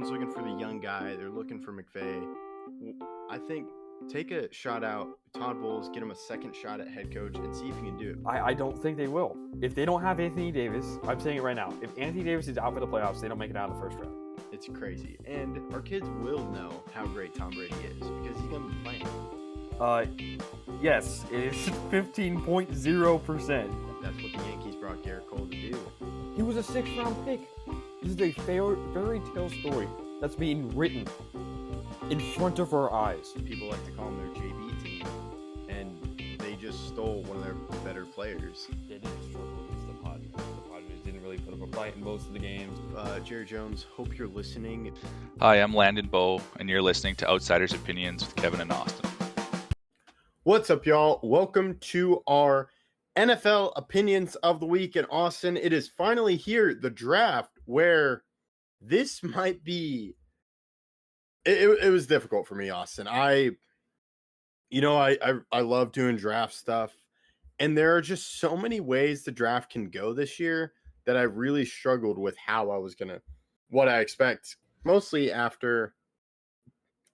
everyone's looking for the young guy. They're looking for McVay. I think take a shot out Todd Bowles, get him a second shot at head coach, and see if he can do it. I don't think they will. If they don't have Anthony Davis, I'm saying it right now. If Anthony Davis is out for the playoffs, they don't make it out of the first round. It's crazy. And our kids will know how great Tom Brady is because he's going to be playing. Yes, it is 15.0%. That's what the Yankees brought Garrett Cole to do. He was a 6th-round pick. This is a fairy tale story that's being written in front of our eyes. People like to call them their JV team, and they just stole one of their better players. They didn't struggle against the Padres. The Padres didn't really put up a fight in most of the games. Jerry Jones, hope you're listening. Hi, I'm Landon Bowe, and you're listening to Outsiders Opinions with Kevin and Austin. What's up, y'all? Welcome to our NFL Opinions of the Week in Austin. It is finally here, the draft, where this might be... It was difficult for me, Austin. I love doing draft stuff, and there are just so many ways the draft can go this year that I really struggled with what I expect. Mostly after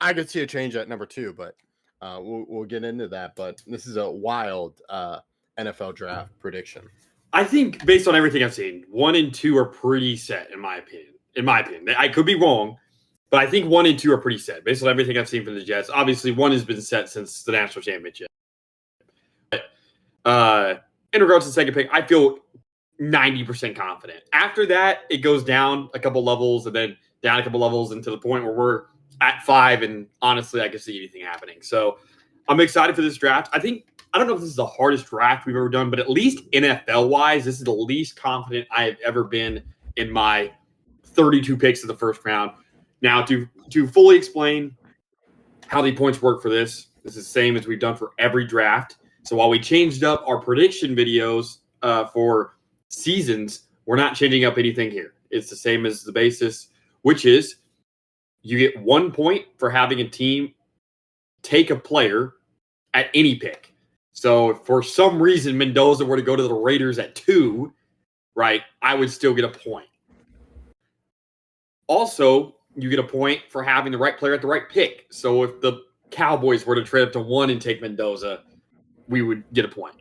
I could see a change at number 2, but we'll get into that. But this is a wild NFL draft prediction. I think based on everything I've seen, 1 and 2 are pretty set in my opinion. I could be wrong. But I think 1 and 2 are pretty set based on everything I've seen from the Jets. Obviously, 1 has been set since the national championship. But in regards to the second pick, I feel 90% confident. After that, it goes down a couple levels and then down a couple levels and to the point where we're at 5. And honestly, I can see anything happening. So I'm excited for this draft. I don't know if this is the hardest draft we've ever done, but at least NFL-wise, this is the least confident I have ever been in my 32 picks of the first round. Now, to fully explain how the points work for this is the same as we've done for every draft. So while we changed up our prediction videos for seasons, we're not changing up anything here. It's the same as the basis, which is you get 1 point for having a team take a player at any pick. So if for some reason Mendoza were to go to the Raiders at 2, right, I would still get a point. Also, you get a point for having the right player at the right pick. So if the Cowboys were to trade up to 1 and take Mendoza, we would get a point.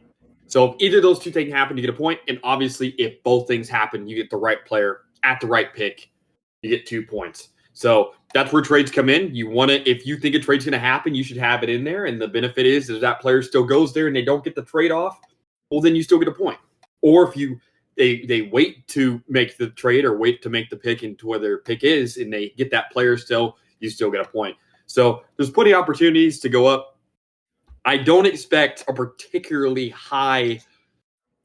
So if either of those two things happen, you get a point. And obviously, if both things happen, you get the right player at the right pick, you get 2 points. So that's where trades come in. If you think a trade's going to happen, you should have it in there. And the benefit is if that player still goes there and they don't get the trade off, well, then you still get a point. Or if they wait to make the trade or wait to make the pick into where their pick is and they get that player still, you still get a point. So there's plenty of opportunities to go up. I don't expect a particularly high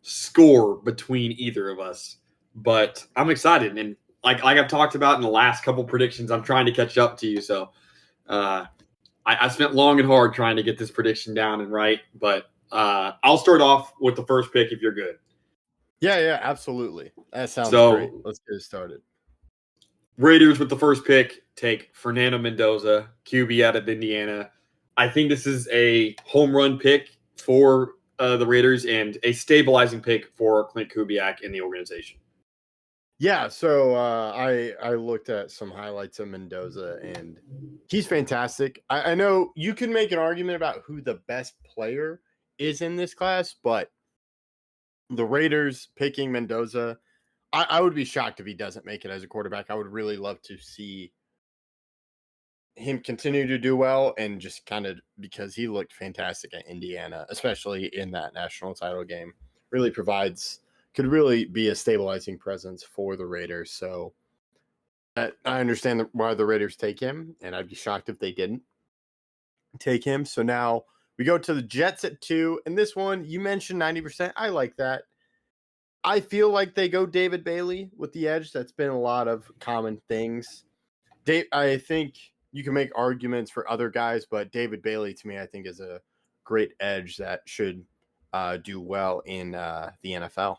score between either of us, but I'm excited. And like I've talked about in the last couple predictions, I'm trying to catch up to you. So I spent long and hard trying to get this prediction down and right, but I'll start off with the first pick if you're good. Yeah, absolutely. That sounds great. Let's get it started. Raiders with the first pick take Fernando Mendoza, QB out of Indiana. I think this is a home run pick for the Raiders and a stabilizing pick for Clint Kubiak in the organization. Yeah, so I looked at some highlights of Mendoza, and he's fantastic. I know you can make an argument about who the best player is in this class, but the Raiders picking Mendoza, I would be shocked if he doesn't make it as a quarterback. I would really love to see him continue to do well, and just kind of because he looked fantastic at Indiana, especially in that national title game, could really be a stabilizing presence for the Raiders. So I understand why the Raiders take him, and I'd be shocked if they didn't take him. So now we go to the Jets at 2, and this one, you mentioned 90%. I like that. I feel like they go David Bailey with the edge. That's been a lot of common things. I think you can make arguments for other guys, but David Bailey, to me, I think is a great edge that should do well in the NFL.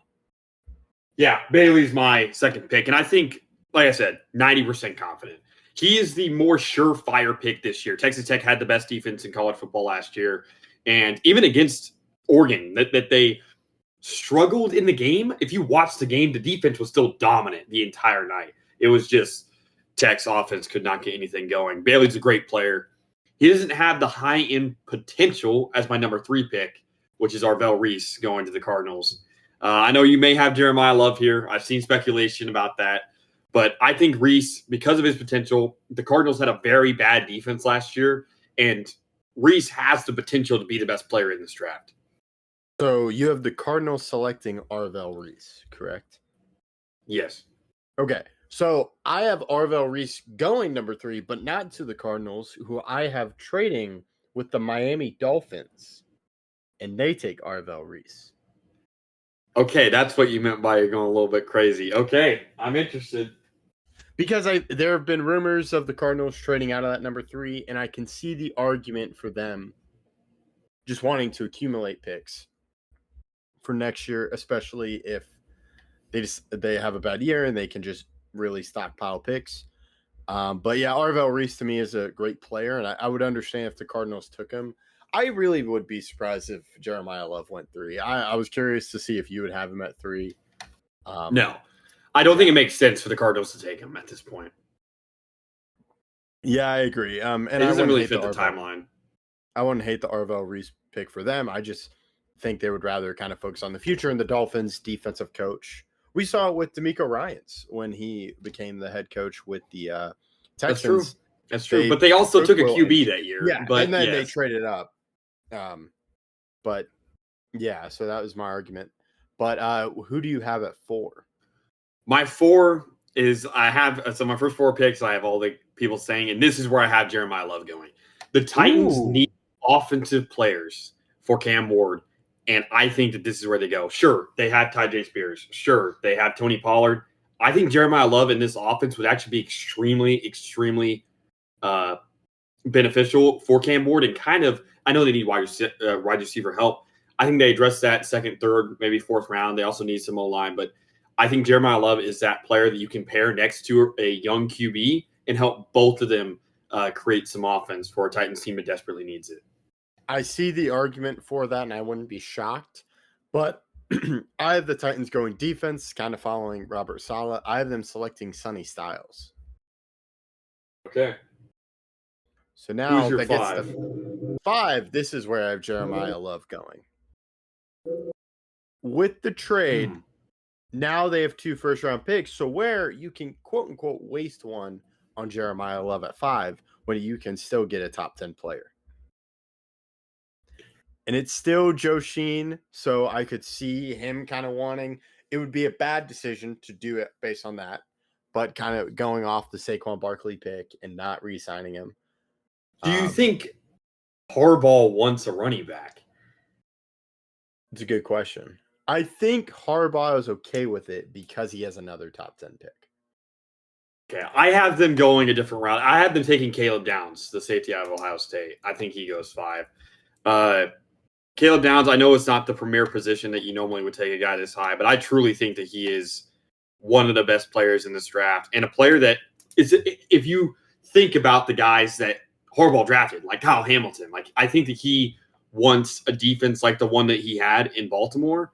Yeah, Bailey's my second pick, and I think, like I said, 90% confident. He is the more surefire pick this year. Texas Tech had the best defense in college football last year, and even against Oregon, that they struggled in the game. If you watch the game, the defense was still dominant the entire night. It was just Tech's offense could not get anything going. Bailey's a great player. He doesn't have the high-end potential as my number 3 pick, which is Arvell Reese going to the Cardinals. I know you may have Jeremiah Love here. I've seen speculation about that. But I think Reese, because of his potential, the Cardinals had a very bad defense last year, and Reese has the potential to be the best player in this draft. So you have the Cardinals selecting Arvell Reese, correct? Yes. Okay. So I have Arvell Reese going number 3, but not to the Cardinals, who I have trading with the Miami Dolphins, and they take Arvell Reese. Okay, that's what you meant by you're going a little bit crazy. Okay, I'm interested. Because there have been rumors of the Cardinals trading out of that number 3, and I can see the argument for them just wanting to accumulate picks for next year, especially if they have a bad year and they can just really stockpile picks. But yeah, Arvell Reese to me is a great player, and I would understand if the Cardinals took him. I really would be surprised if Jeremiah Love went 3. I was curious to see if you would have him at 3. No, I don't think it makes sense for the Cardinals to take him at this point. Yeah, I agree. And It doesn't really fit the timeline. I wouldn't hate the Arvell Reese pick for them. I just think they would rather kind of focus on the future and the Dolphins' defensive coach. We saw it with D'Amico Ryans when he became the head coach with the Texans. That's true. But they also took a Will QB that year. Yeah, but and then they yes. traded up. But yeah, so that was my argument. But who do you have at 4? My 4 is I have so my first 4 picks. I have all the people saying, and this is where I have Jeremiah Love going. The Titans need offensive players for Cam Ward, and I think that this is where they go. Sure, they have Tyjae Spears. Sure, they have Tony Pollard. I think Jeremiah Love in this offense would actually be extremely, extremely beneficial for Cam Ward, and kind of I know they need wide receiver help. I think they address that second, third, maybe 4th round. They also need some O-line, but I think Jeremiah Love is that player that you can pair next to a young QB and help both of them create some offense for a Titans team that desperately needs it. I see the argument for that, and I wouldn't be shocked. But I have the Titans going defense, kind of following Robert Saleh. I have them selecting Sonny Styles. Okay. So now Who's your that gets 5? to 5. This is where I have Jeremiah Love going. With the trade, now they have 2 first-round picks. So where you can, quote-unquote, waste one on Jeremiah Love at 5, when you can still get a top 10 player. And it's still Joe Sheen, so I could see him kind of wanting. It would be a bad decision to do it based on that, but kind of going off the Saquon Barkley pick and not re-signing him. Do you think Harbaugh wants a running back? It's a good question. I think Harbaugh is okay with it because he has another top 10 pick. Okay, I have them going a different route. I have them taking Caleb Downs, the safety out of Ohio State. I think he goes 5. Caleb Downs, I know it's not the premier position that you normally would take a guy this high, but I truly think that he is one of the best players in this draft, and a player that is, if you think about the guys that Harbaugh drafted, like Kyle Hamilton, like I think that he wants a defense like the one that he had in Baltimore.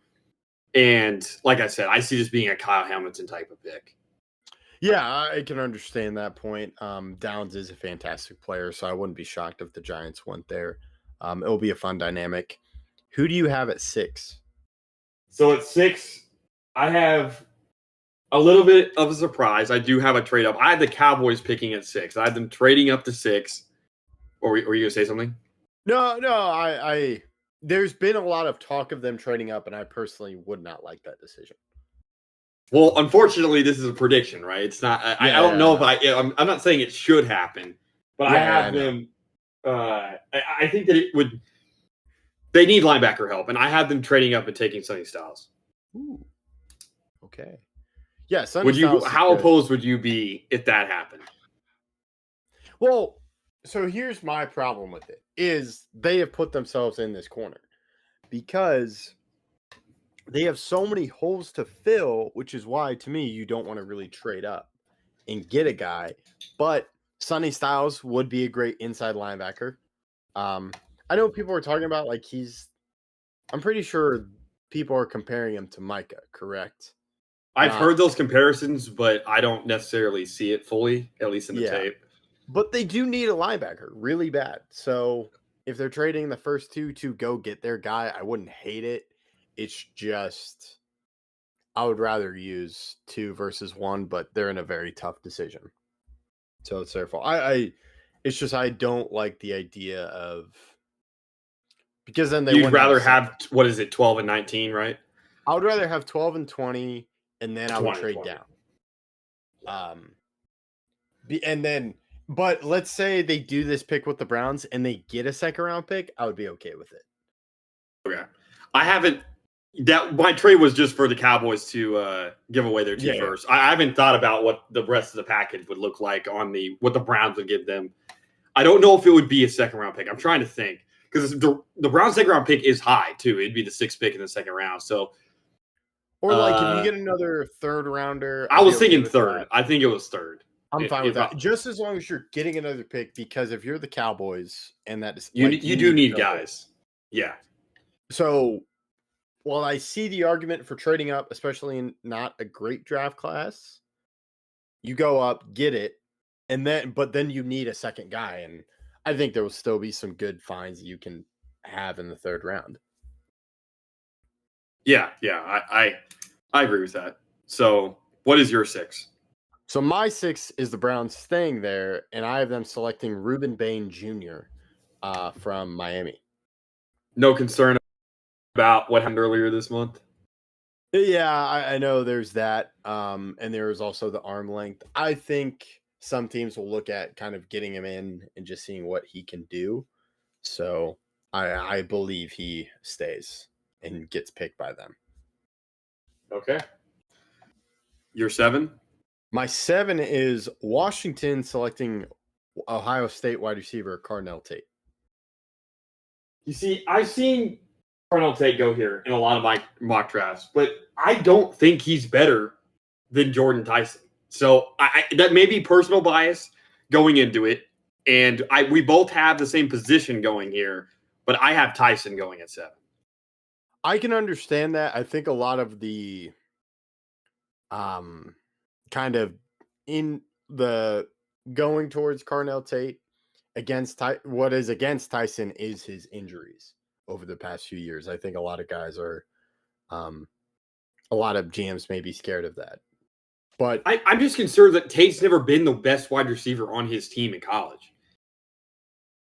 And like I said, I see this being a Kyle Hamilton type of pick. Yeah, I can understand that point. Downs is a fantastic player, so I wouldn't be shocked if the Giants went there. It'll be a fun dynamic. Who do you have at 6? So at 6, I have a little bit of a surprise. I do have a trade up. I had the Cowboys picking at 6. I had them trading up to 6. Or were you going to say something? No, I there's been a lot of talk of them trading up, and I personally would not like that decision. Well, unfortunately, this is a prediction, right? It's not. I don't know if I'm not saying it should happen, but I have them. I think that it would. They need linebacker help, and I have them trading up and taking Sonny Styles. Ooh. Okay. Yeah, Sonny would you? Styles How opposed would you be if that happened? Well, so here's my problem with it: is they have put themselves in this corner because they have so many holes to fill, which is why, to me, you don't want to really trade up and get a guy. But Sonny Styles would be a great inside linebacker. I know people are talking about like I'm pretty sure people are comparing him to Micah, correct? I've not- heard those comparisons, but I don't necessarily see it fully, at least in the Yeah. tape. But they do need a linebacker really bad. So if they're trading the first two to go get their guy, I wouldn't hate it. It's just I would rather use 2 versus 1, but they're in a very tough decision. So it's their fault. It's just I don't like the idea of because then they You'd wouldn't rather a second. have, what is it, 12 and 19, right? I would rather have 12 and 20, and then I would 20, trade 20. down. And then, but let's say they do this pick with the Browns and they get a second round pick, I would be okay with it. Okay. I haven't, that my trade was just for the Cowboys to give away their 2 Yeah, yeah. first. I haven't thought about what the rest of the package would look like on what the Browns would give them. I don't know if it would be a second round pick. I'm trying to think because the Browns second round pick is high too. It'd be the 6th pick in the second round. So, Or like if you get another third rounder, I I'd was be okay thinking with third. that. I think it was third. I'm fine with if that. Just as long as you're getting another pick, because if you're the Cowboys and that is You like, you do need to fill it. guys. Yeah. So while I see the argument for trading up, especially in not a great draft class, you go up, get it, and then you need a second guy. And I think there will still be some good finds that you can have in the third round. Yeah. I agree with that. So, what is your 6? So my 6 is the Browns staying there, and I have them selecting Reuben Bain Jr. From Miami. No concern about what happened earlier this month. Yeah, I know there's that. And there is also the arm length. I think some teams will look at kind of getting him in and just seeing what he can do. So I believe he stays and gets picked by them. Okay. Your 7? My 7 is Washington selecting Ohio State wide receiver Carnell Tate. You see, I've seen Carnell Tate go here in a lot of my mock drafts, but I don't think he's better than Jordan Tyson. So I that may be personal bias going into it, and we both have the same position going here, but I have Tyson going at 7. I can understand that. I think a lot of the kind of in the going towards Carnell Tate against what is against Tyson is his injuries over the past few years. I think a lot of guys are a lot of GMs may be scared of that. But I'm just concerned that Tate's never been the best wide receiver on his team in college.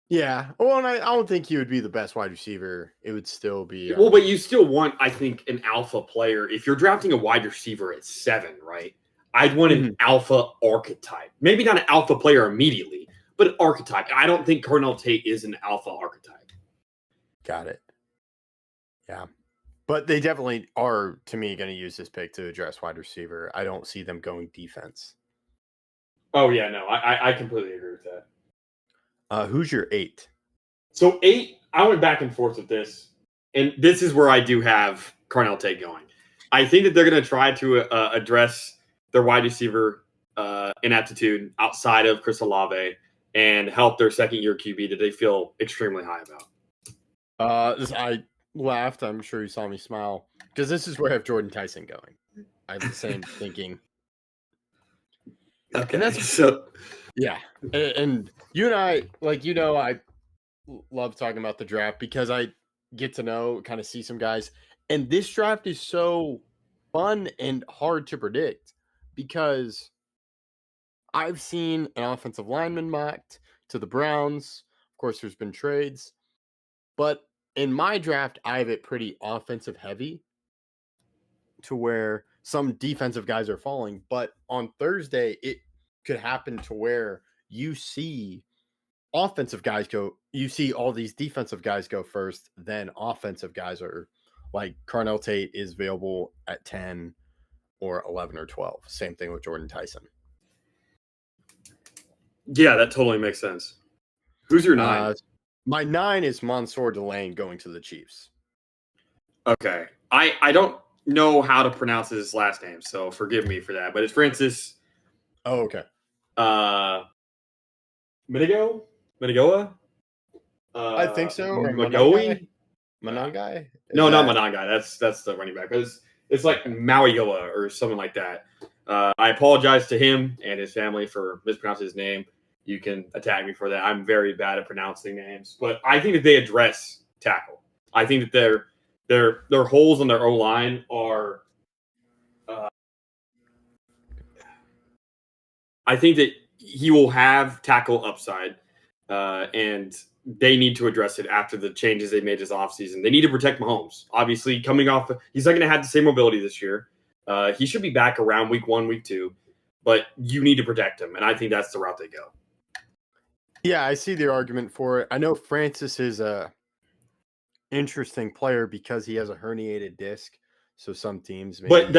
yeah, well, and I don't think he would be the best wide receiver. It would still be Well, but you still want, I think, an alpha player. If you're drafting a wide receiver at 7, right? I'd want an alpha archetype. Maybe not an alpha player immediately, but an archetype. I don't think Carnell Tate is an alpha archetype. Got it. Yeah. But they definitely are, to me, going to use this pick to address wide receiver. I don't see them going defense. Oh, yeah, no, I completely agree with that. Who's your 8? So 8, I went back and forth with this, and this is where I do have Carnell Tate going. I think that they're going to try to address their wide receiver inaptitude outside of Chris Olave and help their second-year QB that they feel extremely high about. I laughed. I'm sure you saw me smile because this is where I have Jordan Tyson going. I have the same thinking. Okay, And that's so yeah. And you and I, I love talking about the draft because I get to know, kind of see some guys. And this draft is so fun and hard to predict because I've seen an offensive lineman mocked to the Browns. Of course, there's been trades. But in my draft, I have it pretty offensive heavy to where some defensive guys are falling. But on Thursday, it could happen to where you see offensive guys go, you see all these defensive guys go first, then offensive guys are like Carnell Tate is available at 10 or 11 or 12. Same thing with Jordan Tyson. yeah, that totally makes sense. Who's your 9? My 9 is Mansour Delane going to the Chiefs. Okay. I don't know how to pronounce his last name, so forgive me for that. But it's Francis Oh, okay. Minigoa? I think so. Or Magoe? Monangai? No, not Monangai. That's the running back. It's like Mauiola or something like that. I apologize to him and his family for mispronouncing his name. You can attack me for that. I'm very bad at pronouncing names, but I think that they address tackle. I think that their holes on their O line are. I think that he will have tackle upside, and they need to address it after the changes they made this offseason. They need to protect Mahomes. Obviously, coming off, he's not going to have the same mobility this year. He should be back around week 1, week 2, but you need to protect him, and I think that's the route they go. Yeah, I see the argument for it. I know Francis is a interesting player because he has a herniated disc. So some teams, But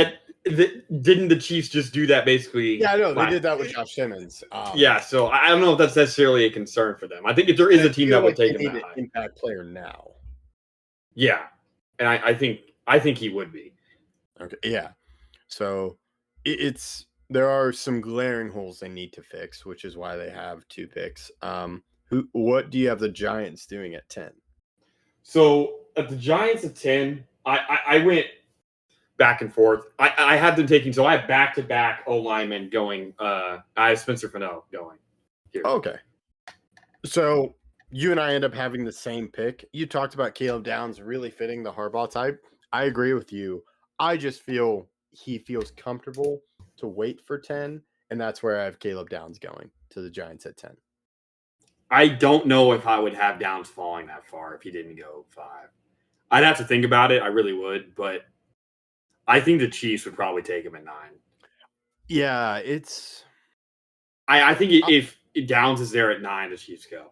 didn't the Chiefs just do that basically? Yeah, I know they did that with Josh Simmons. Yeah, so I don't know if that's necessarily a concern for them. I think if there is a team that will take him that high. Impact player now. Yeah, and I think he would be. Okay, yeah. So there are some glaring holes they need to fix, which is why they have 2 picks. What do you have the Giants doing at 10? So at the Giants at 10, I went back and forth. I had them taking, so I have back-to-back O-linemen going. I have Spencer Fano going here. Okay. So you and I end up having the same pick. You talked about Caleb Downs really fitting the Harbaugh type. I agree with you. I just feel he feels comfortable to wait for 10, and that's where I have Caleb Downs going to the Giants at 10. I don't know if I would have Downs falling that far if he didn't go 5. I'd have to think about it. I really would, but I think the Chiefs would probably take him at 9. Yeah, it's. I think if Downs is there at 9, the Chiefs go.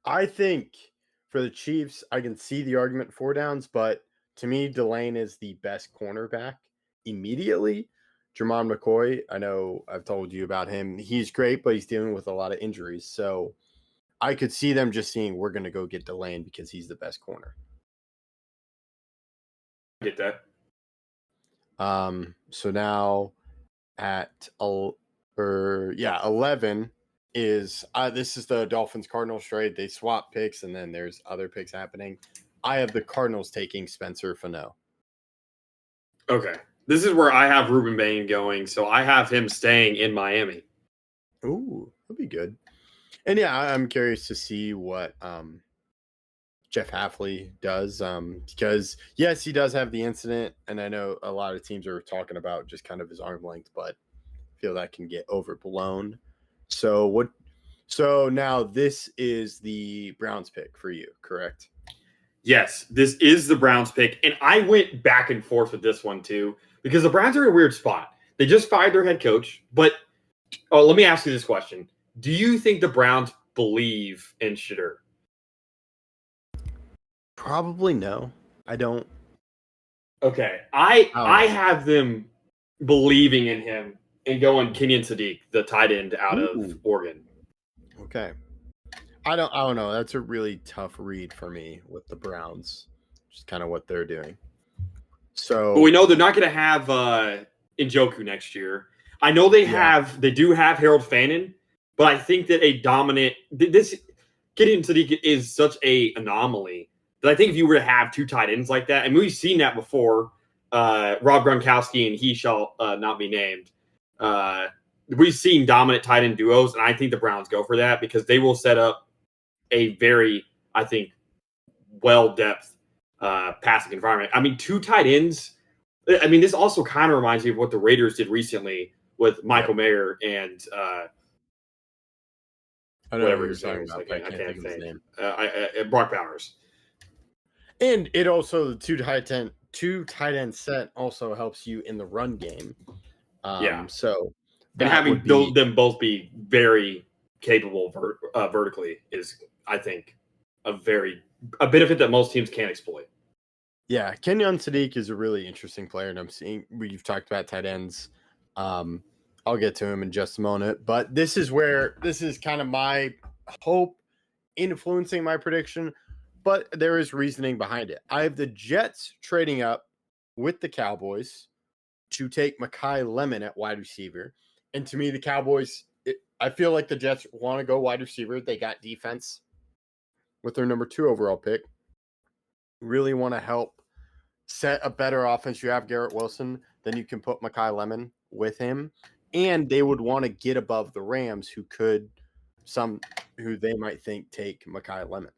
I think for the Chiefs, I can see the argument for Downs, but to me, Delane is the best cornerback immediately. Jermon McCoy, I know I've told you about him. He's great, but he's dealing with a lot of injuries. So I could see them just seeing we're going to go get Delane because he's the best corner. Get that. So now at 11 is this is the Dolphins Cardinals trade. They swap picks and then there's other picks happening. I have the Cardinals taking Spencer Fano. Okay. This is where I have Ruben Bain going, so I have him staying in Miami. Ooh, that'd be good. And yeah, I'm curious to see what Jeff Hafley does because, yes, he does have the incident, and I know a lot of teams are talking about just kind of his arm length, but I feel that can get overblown. So now this is the Browns pick for you, correct? Yes, this is the Browns pick, and I went back and forth with this one too because the Browns are in a weird spot. They just fired their head coach, but let me ask you this question. Do you think the Browns believe in Shedeur? Probably no. I don't. Okay. I have them believing in him and going Kenyon Sadiq, the tight end out of Oregon. Okay. I don't know. That's a really tough read for me with the Browns. Just kind of what they're doing. So but we know they're not going to have Njoku next year. I know they do have Harold Fannin, but I think that this Kenyon Sadiq is such a anomaly that I think if you were to have 2 tight ends like that, and we've seen that before, Rob Gronkowski and he shall not be named. We've seen dominant tight end duos, and I think the Browns go for that because they will set up a very, I think, well-depth passing environment. I mean, 2 tight ends. I mean, this also kind of reminds me of what the Raiders did recently with Michael Mayer and I know whatever you're his name talking is. about. I can't think of his name. Brock Bowers. And it also, the two tight end set also helps you in the run game. So and having them both be very capable vertically is, I think, a benefit that most teams can't exploit. Yeah, Kenyon Sadiq is a really interesting player, and I'm seeing you've talked about tight ends. I'll get to him in just a moment, but this is kind of my hope influencing my prediction, but there is reasoning behind it. I have the Jets trading up with the Cowboys to take Mekhi Lemon at wide receiver. And to me, the Cowboys, I feel like the Jets want to go wide receiver. They got defense with their number 2 overall pick. Really want to help set a better offense. You have Garrett Wilson, then you can put Mekhi Lemon with him, and they would want to get above the Rams, who they might think take Mekhi Lemon.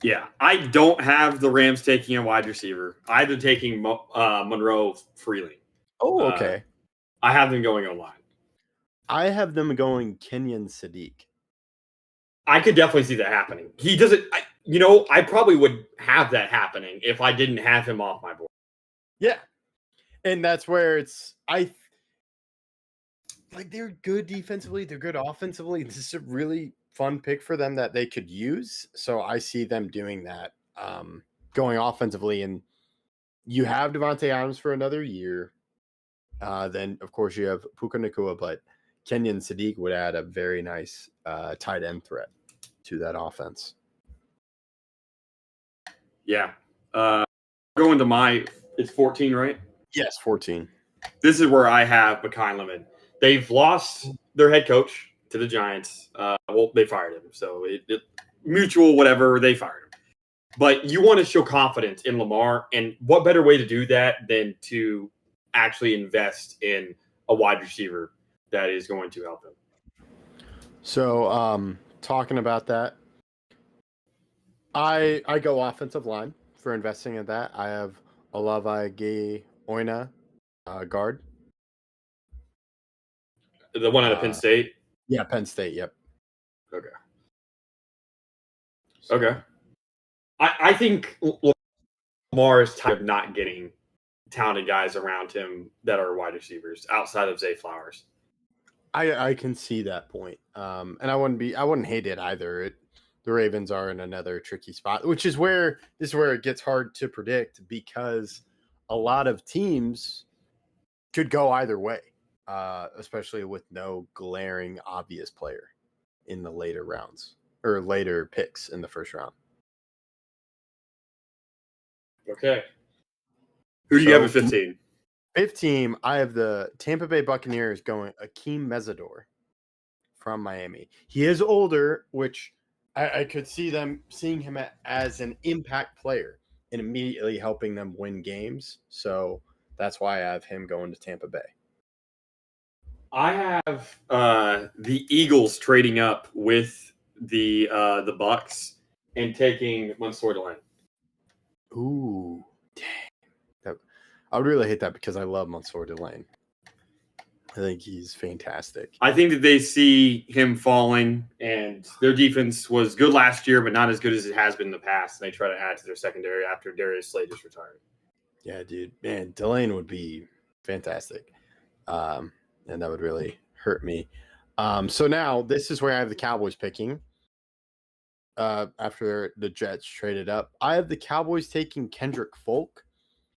Yeah, I don't have the Rams taking a wide receiver. I have them taking Monroe Freeling. Oh, okay. I have them going online. I have them going Kenyon Sadiq. I could definitely see that happening. He doesn't. I probably would have that happening if I didn't have him off my board. Yeah, and that's where they're good defensively, they're good offensively. This is a really fun pick for them that they could use. So I see them doing that, going offensively. And you have Devontae Adams for another year. Then, of course, you have Puka Nacua, but Kenyon Sadiq would add a very nice tight end threat to that offense. Yeah. Going to it's 14, right? Yes, 14. This is where I have Mekhi Lemon. They've lost their head coach to the Giants. They fired him. So mutual, whatever, they fired him. But you want to show confidence in Lamar. And what better way to do that than to actually invest in a wide receiver that is going to help him? So, talking about that, I go offensive line for investing in that. I have Olave Oina, guard. The one out of Penn State? Yeah, Penn State, yep. Okay. I think Lamar is tired of not getting talented guys around him that are wide receivers outside of Zay Flowers. I can see that point. And I wouldn't hate it either. The Ravens are in another tricky spot, which is where it gets hard to predict because a lot of teams could go either way, especially with no glaring obvious player in the later rounds or later picks in the first round. Okay. Who do you have at 15? 15, I have the Tampa Bay Buccaneers going Akeem Mesidor from Miami. He is older, which I could see them seeing him as an impact player and immediately helping them win games. So that's why I have him going to Tampa Bay. I have the Eagles trading up with the Bucs and taking Mansour Delane. Ooh, dang. I would really hate that because I love Mansour Delane. I think he's fantastic. I think that they see him falling, and their defense was good last year, but not as good as it has been in the past. And they try to add to their secondary after Darius Slade is retired. Yeah, dude. Man, Delane would be fantastic. And that would really hurt me. So now this is where I have the Cowboys picking. After the Jets traded up, I have the Cowboys taking Kendrick Folk.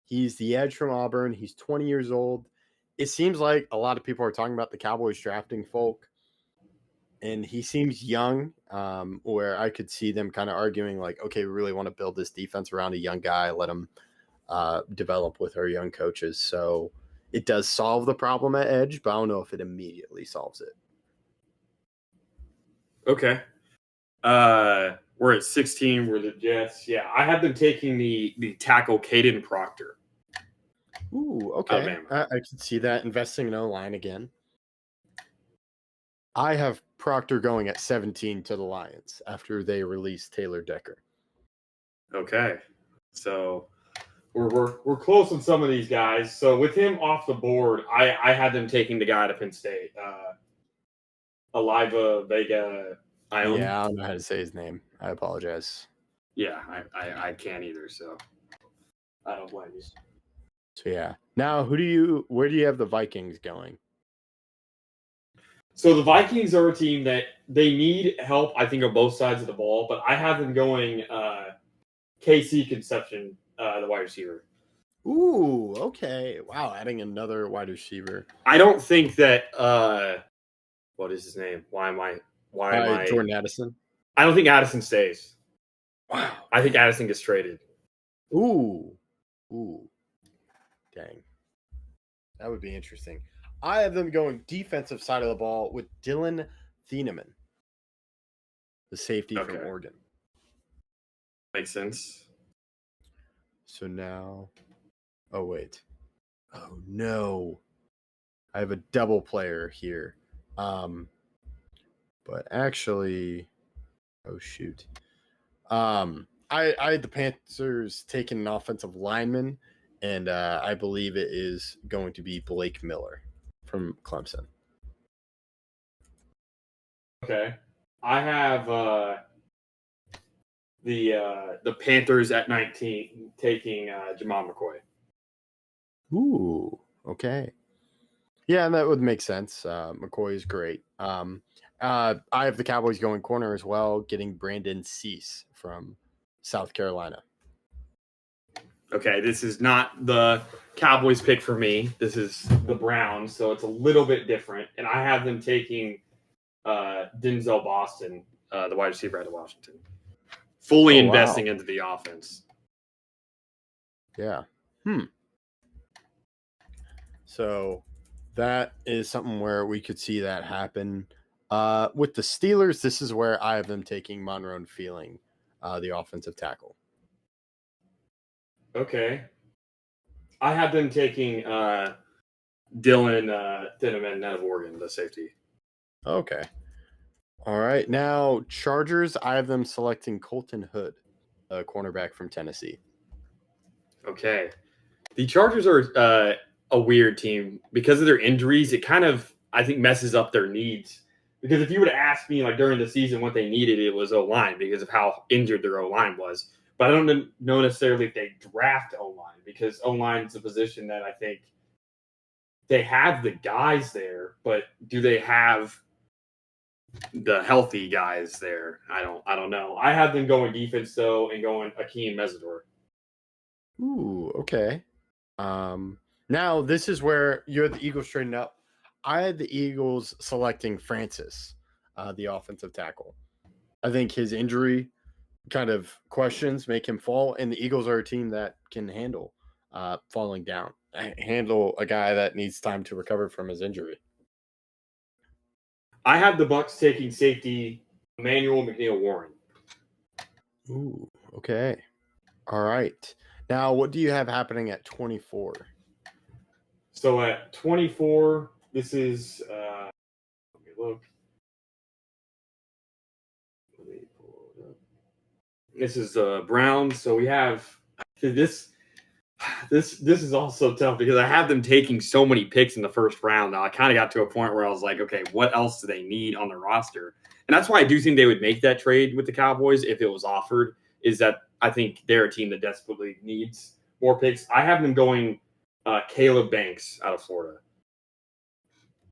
He's the edge from Auburn. He's 20 years old. It seems like a lot of people are talking about the Cowboys drafting Folk, and he seems young, where I could see them kind of arguing like, okay, we really want to build this defense around a young guy, let him develop with our young coaches. So it does solve the problem at edge, but I don't know if it immediately solves it. Okay. We're at 16. We're the Jets. Yeah, I have them taking the tackle Caden Proctor. Ooh, okay. I can see that, investing in O-line again. I have Proctor going at 17 to the Lions after they release Taylor Decker. Okay. So we're close on some of these guys. So with him off the board, I had them taking the guy out of Penn State. Aliva Vega Island. Yeah, I don't know how to say his name. I apologize. Yeah, I can't either, so I don't blame you. So yeah. Now where do you have the Vikings going? So the Vikings are a team that they need help, I think, on both sides of the ball, but I have them going KC Conception, the wide receiver. Ooh, okay. Wow, adding another wide receiver. I don't think that what is his name? Why am I Jordan Addison? I don't think Addison stays. Wow. I think Addison gets traded. Ooh. Dang. That would be interesting. I have them going defensive side of the ball with Dylan Thieneman, the safety from Oregon. Makes sense. So now, oh wait, oh no, I have a double player here. But actually, oh shoot. I had the Panthers taking an offensive lineman, and I believe it is going to be Blake Miller from Clemson. Okay. I have the Panthers at 19 taking Jamal McCoy. Ooh, okay. Yeah, and that would make sense. McCoy is great. I have the Cowboys going corner as well, getting Brandon Cease from South Carolina. Okay, this is not the Cowboys pick for me. This is the Browns, so it's a little bit different. And I have them taking Denzel Boston, the wide receiver out of Washington, fully Oh, wow. investing into the offense. Yeah. So that is something where we could see that happen. With the Steelers, this is where I have them taking Monroe Feeling, the offensive tackle. Okay. I have them taking Dylan Dinneman out of Oregon, the safety. Okay. All right. Now, Chargers, I have them selecting Colton Hood, a cornerback from Tennessee. Okay. The Chargers are a weird team because of their injuries. It kind of, I think, messes up their needs. Because if you would have asked me like during the season what they needed, it was O-line because of how injured their O-line was. But I don't know necessarily if they draft O-line because O-line is a position that I think they have the guys there, but do they have the healthy guys there? I don't know. I have them going defense though and going Akeem Mesidor. Ooh, okay. Now this is where you're the Eagles trading up. I had the Eagles selecting Francis, the offensive tackle. I think his injury kind of questions make him fall, and the Eagles are a team that can handle falling down, handle a guy that needs time to recover from his injury. I have the Bucks taking safety Emmanuel McNeil Warren. Ooh, okay. All right. Now, what do you have happening at 24? So at 24, this is let me look. Let me pull it up. This is Browns. So we have this. This is also tough because I have them taking so many picks in the first round. Now I kind of got to a point where I was like, okay, what else do they need on the roster? And that's why I do think they would make that trade with the Cowboys if it was offered. Is that I think they're a team that desperately needs more picks. I have them going Caleb Banks out of Florida,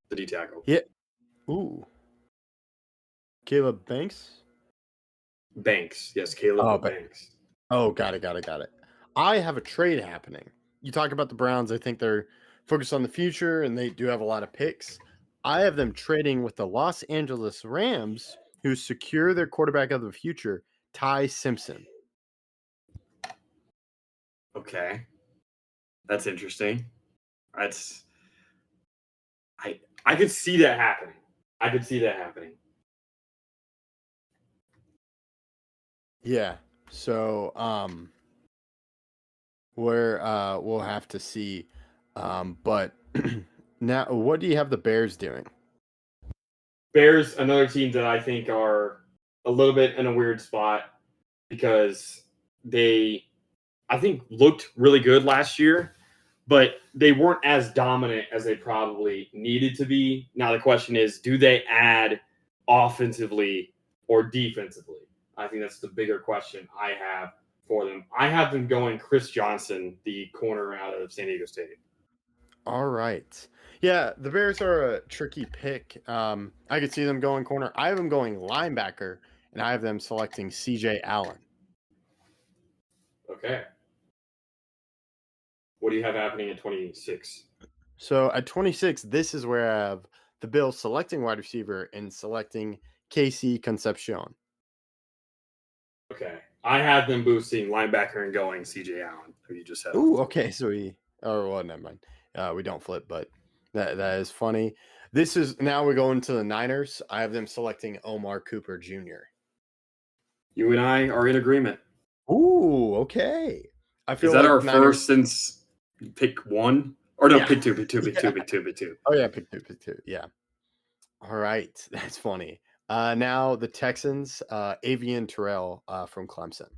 the D tackle. Yeah. Ooh. Caleb Banks? Banks, yes, Caleb Banks. Oh, got it. I have a trade happening. You talk about the Browns. I think they're focused on the future, and they do have a lot of picks. I have them trading with the Los Angeles Rams, who secure their quarterback of the future, Ty Simpson. Okay, that's interesting. That's I could see that happening. Yeah. So we'll have to see. But now what do you have the Bears doing? Bears, another team that I think are a little bit in a weird spot because they, I think, looked really good last year, but they weren't as dominant as they probably needed to be. Now the question is, do they add offensively or defensively? I think that's the bigger question I have for them. I have them going Chris Johnson, the corner out of San Diego State. All right. Yeah, the Bears are a tricky pick. I could see them going corner. I have them going linebacker, and I have them selecting CJ Allen. Okay. What do you have happening at 26? So at 26, this is where I have the Bills selecting wide receiver and selecting Casey Concepcion. Okay. I have them boosting linebacker and going CJ Allen, who you just said. Ooh, okay. So never mind. We don't flip, but that is funny. This is now we're going to the Niners. I have them selecting Omar Cooper Jr. You and I are in agreement. Ooh, okay. I feel Is that like our Niners- first since pick 1? Or no, Yeah. pick 2, pick 2, pick 2, Yeah. pick 2, pick 2. Oh yeah, pick two. Yeah. All right, that's funny. Now the Texans, Avian Terrell from Clemson.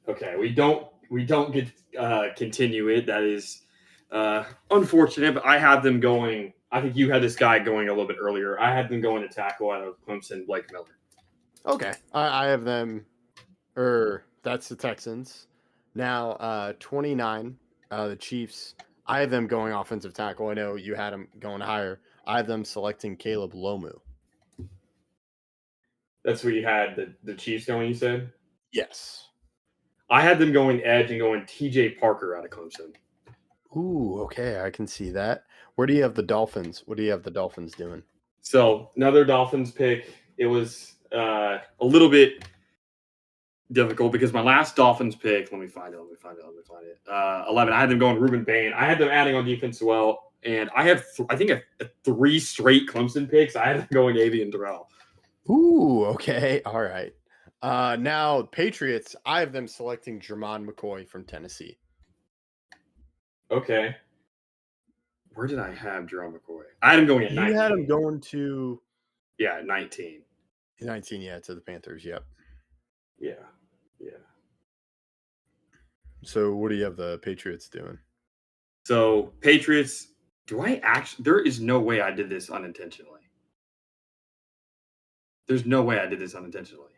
Okay, we don't get continue it. That is unfortunate, but I had them going. I think you had this guy going a little bit earlier. I had them going to tackle out of Clemson, Blake Miller. Okay, I have them. That's the Texans. Now, 29, the Chiefs. I have them going offensive tackle. I know you had them going higher. I have them selecting Caleb Lomu. That's where you had the Chiefs going. You said Yes. I had them going edge and going T.J. Parker out of Clemson. Ooh, okay, I can see that. Where do you have the Dolphins? What do you have the Dolphins doing? So another Dolphins pick. It was a little bit difficult because my last Dolphins pick. Let me find it. 11. I had them going Ruben Bain. I had them adding on defense as well, and I have I think a 3 straight Clemson picks. I had them going Avian Terrell. Ooh, okay, all right. Now Patriots. I have them selecting Jermon McCoy from Tennessee. Okay. Where did I have Jerome McCoy? I had him going at 19. You had him going to 19. 19, yeah, to the Panthers. Yep. Yeah. So what do you have the Patriots doing? So Patriots, there is no way I did this unintentionally. There's no way I did this unintentionally.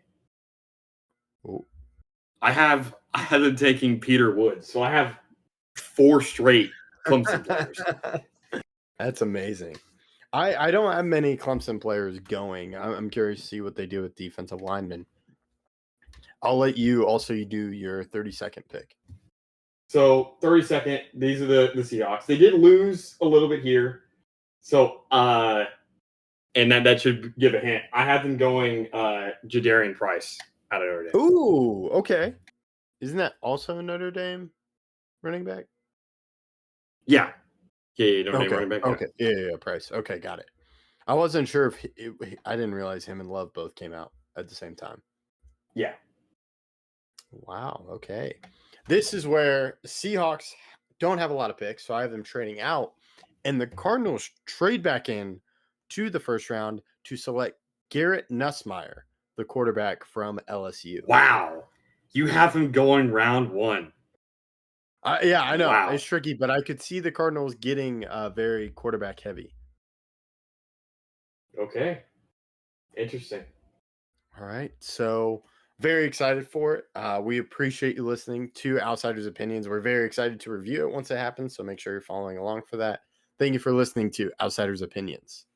Oh. I had them taking Peter Woods. So I have 4 straight Clemson players. That's amazing. I don't have many Clemson players going. I'm curious to see what they do with defensive linemen. I'll let you also do your 32nd pick. So 32nd, these are the Seahawks. They did lose a little bit here. So and that should give a hint. I have them going Jadarian Price out of Notre Dame. Ooh, okay. Isn't that also a Notre Dame running back? Yeah. Notre Dame Okay. running back. Okay. Yeah, Price. Okay, got it. I wasn't sure if I didn't realize him and Love both came out at the same time. Yeah. Wow. Okay. This is where Seahawks don't have a lot of picks, so I have them trading out, and the Cardinals trade back in to the first round to select Garrett Nussmeier, the quarterback from LSU. Wow. You have him going round 1. Yeah, I know. Wow. It's tricky, but I could see the Cardinals getting very quarterback heavy. Okay. Interesting. All right. So very excited for it. We appreciate you listening to Outsiders Opinions. We're very excited to review it once it happens. So make sure you're following along for that. Thank you for listening to Outsiders Opinions.